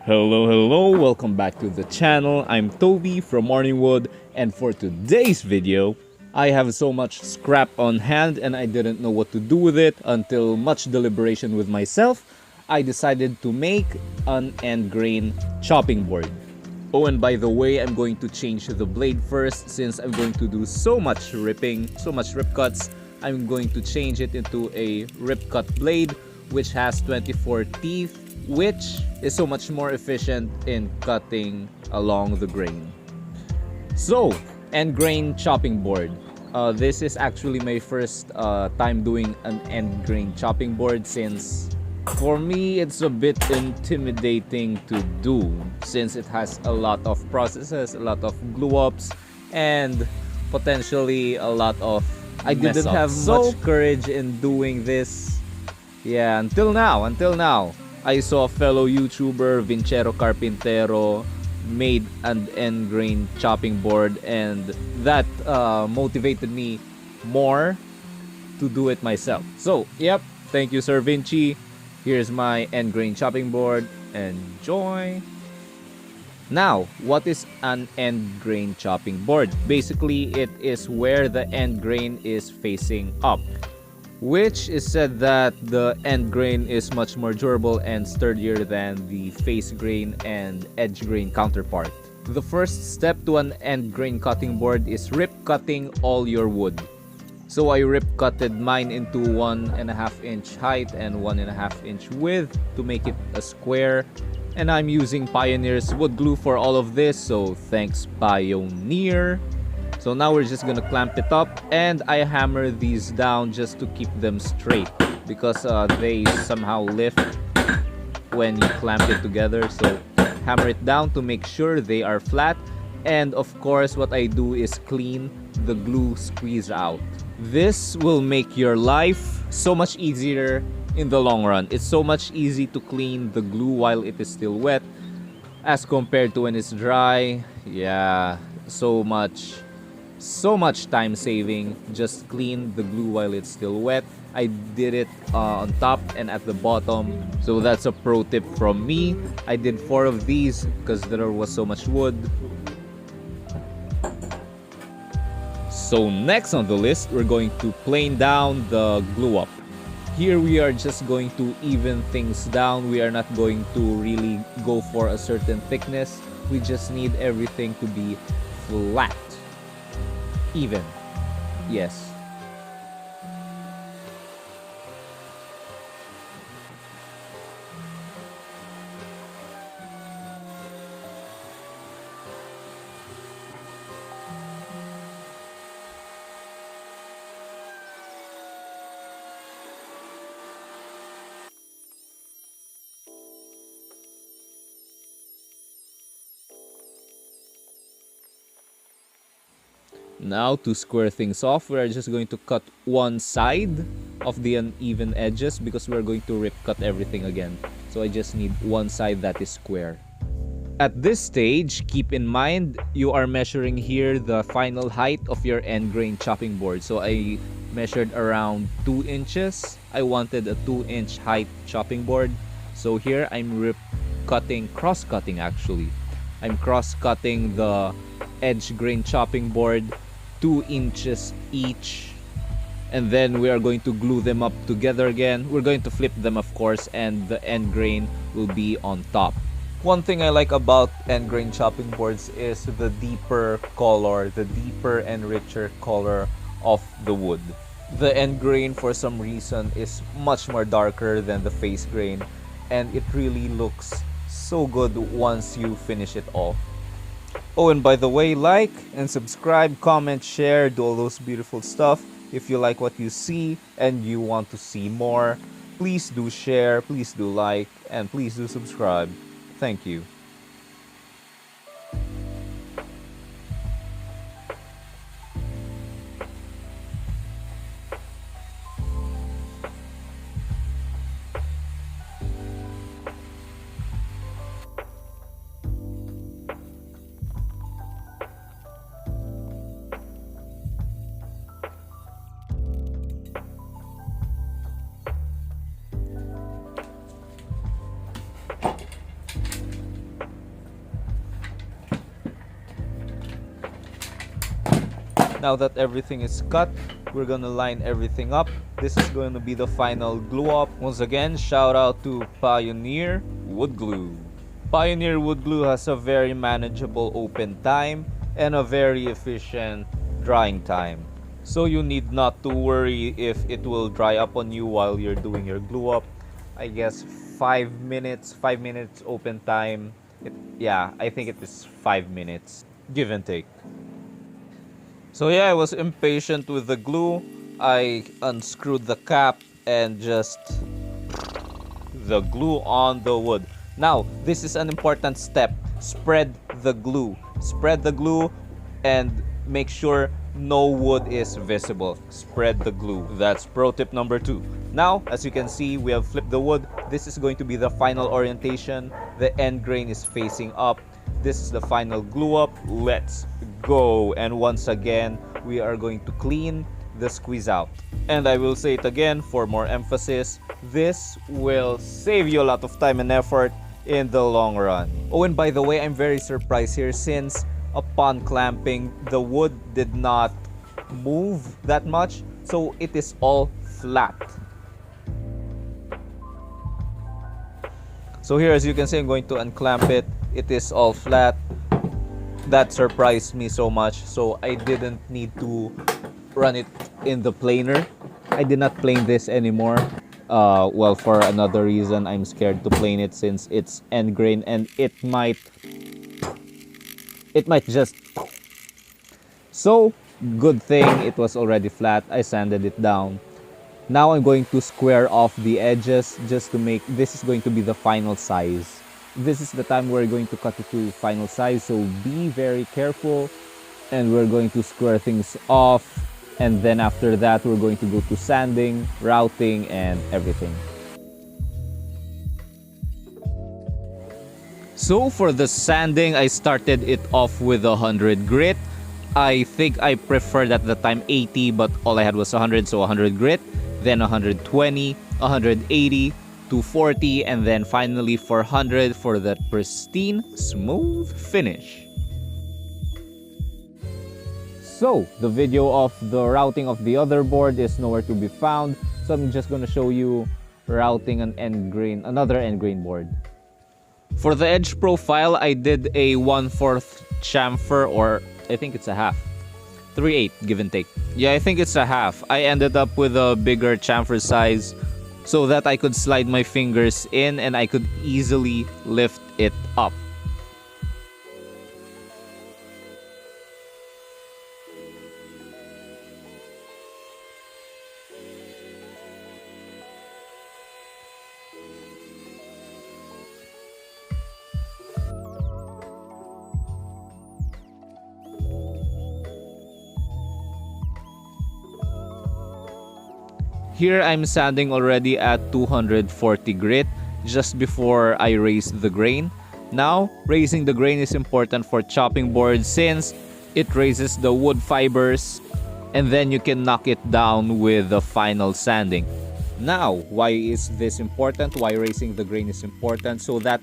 Hello, welcome back to the channel. I'm Toby from Morningwood, and for today's video, I have so much scrap on hand and I didn't know what to do with it. Until much deliberation with myself, I decided to make an end grain chopping board. Oh, and by the way, I'm going to change the blade first since I'm going to do so much ripping, so much rip cuts. I'm going to change it into a rip cut blade which has 24 teeth, which is so much more efficient in cutting along the grain. So, end grain chopping board. This is actually my first time doing an end grain chopping board, since for me it's a bit intimidating to do since it has a lot of processes, a lot of glue ups, and potentially a lot of I didn't have much courage in doing this. Yeah, until now. I saw a fellow YouTuber, Vincero Carpintero, made an end grain chopping board, and that motivated me more to do it myself. So, yep, thank you, Sir Vinci. Here's my end grain chopping board. Enjoy! Now, what is an end grain chopping board? Basically, it is where the end grain is facing up, which is said that the end grain is much more durable and sturdier than the face grain and edge grain counterpart. The first step to an end grain cutting board is rip cutting all your wood. So I rip cutted mine into 1.5 inch height and 1.5 inch width to make it a square. And I'm using Pioneer's wood glue for all of this, so thanks Pioneer. So now we're just gonna clamp it up, and I hammer these down just to keep them straight because they somehow lift when you clamp it together. So hammer it down to make sure they are flat. And of course, what I do is clean the glue squeeze out. This will make your life so much easier in the long run. It's so much easy to clean the glue while it is still wet as compared to when it's dry. Yeah, so much time saving. Just clean the glue while it's still wet. I did it on top and at the bottom, so that's a pro tip from me. I did 4 of these because there was so much wood. So next on the list, we're going to plane down the glue up. Here we are just going to even things down. We are not going to really go for a certain thickness. We just need everything to be flat. Even. Yes. Now, to square things off, we're just going to cut one side of the uneven edges because we're going to rip cut everything again. So I just need one side that is square. At this stage, keep in mind you are measuring here the final height of your end grain chopping board. So I measured around 2 inches. I wanted a 2-inch height chopping board. So here I'm cross-cutting actually. I'm cross-cutting the edge grain chopping board 2 inches each, and then we are going to glue them up together again. We're going to flip them, of course, and the end grain will be on top. One thing I like about end grain chopping boards is the deeper color, the deeper and richer color of the wood. The end grain, for some reason, is much more darker than the face grain, and it really looks so good once you finish it off. Oh, and by the way, like and subscribe, comment, share, do all those beautiful stuff. If you like what you see and you want to see more, please do share, please do like, and please do subscribe. Thank you. Now that everything is cut, we're gonna line everything up. This is going to be the final glue up. Once again, shout out to Pioneer Wood Glue. Pioneer Wood Glue has a very manageable open time and a very efficient drying time. So you need not to worry if it will dry up on you while you're doing your glue up. I guess 5 minutes open time. Yeah, I think it is 5 minutes, give and take. So yeah, I was impatient with the glue. I unscrewed the cap and just the glue on the wood. Now, this is an important step. Spread the glue. Spread the glue and make sure no wood is visible. Spread the glue. That's pro tip number 2. Now, as you can see, we have flipped the wood. This is going to be the final orientation. The end grain is facing up. This is the final glue up. Let's go. And once again, we are going to clean the squeeze out. And I will say it again for more emphasis. This will save you a lot of time and effort in the long run. Oh, and by the way, I'm very surprised here since upon clamping, the wood did not move that much. So it is all flat. So here, as you can see, I'm going to unclamp it. It is all flat. That surprised me so much. So I didn't need to run it in the planer. I did not plane this anymore. Well, for another reason, I'm scared to plane it since it's end grain and it might just. So good thing it was already flat. I sanded it down. Now I'm going to square off the edges just to make this is going to be the final size. This is the time we're going to cut it to final size, so be very careful. And we're going to square things off, and then after that we're going to go to sanding, routing, and everything. So for the sanding, I started it off with 100 grit. I think I preferred at the time 80, but all I had was 100, so 100 grit. Then 120, 180, 240, and then finally 400 for that pristine, smooth finish. So, the video of the routing of the other board is nowhere to be found. So I'm just going to show you routing another end grain board. For the edge profile, I did a 1/4 chamfer, or I think it's a half. 3/8, give and take. Yeah, I think it's a half. I ended up with a bigger chamfer size so that I could slide my fingers in and I could easily lift it up. Here I'm sanding already at 240 grit just before I raise the grain. Now, raising the grain is important for chopping boards since it raises the wood fibers and then you can knock it down with the final sanding. Now, why is this important? Why raising the grain is important? So that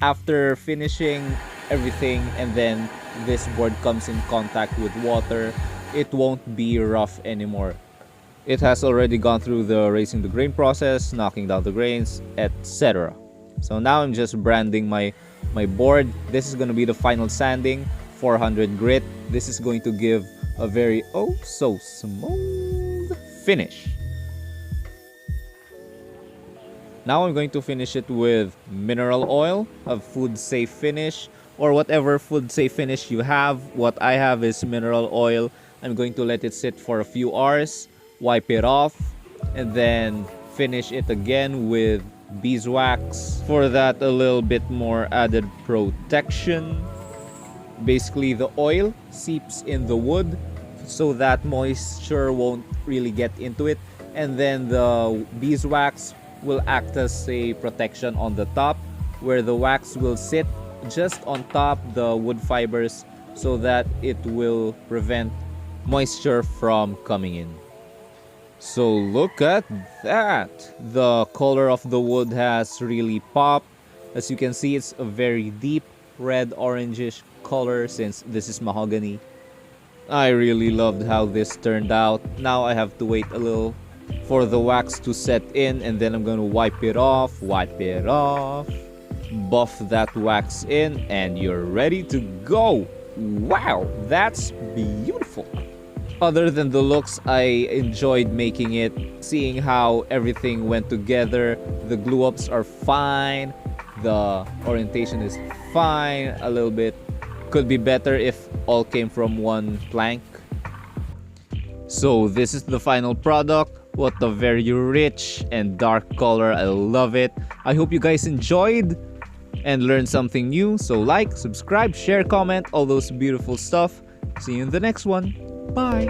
after finishing everything and then this board comes in contact with water, it won't be rough anymore. It has already gone through the raising the grain process, knocking down the grains, etc. So now I'm just branding my board. This is going to be the final sanding, 400 grit. This is going to give a very so smooth finish. Now I'm going to finish it with mineral oil, a food safe finish, or whatever food safe finish you have. What I have is mineral oil. I'm going to let it sit for a few hours, wipe it off, and then finish it again with beeswax for that a little bit more added protection. Basically, the oil seeps in the wood so that moisture won't really get into it, and then the beeswax will act as a protection on the top where the wax will sit just on top the wood fibers so that it will prevent moisture from coming in. So look at that! The color of the wood has really popped. As you can see, it's a very deep red orangish color since this is mahogany. I really loved how this turned out. Now I have to wait a little for the wax to set in, and then I'm gonna wipe it off, buff that wax in, and you're ready to go. Wow, that's beautiful. Other than the looks, I enjoyed making it, seeing how everything went together. The glue ups are fine, the orientation is fine, a little bit could be better if all came from one plank. So this is the final product. What a very rich and dark color. I love it. I hope you guys enjoyed and learned something new. So like, subscribe, share, comment, all those beautiful stuff. See you in the next one. Bye.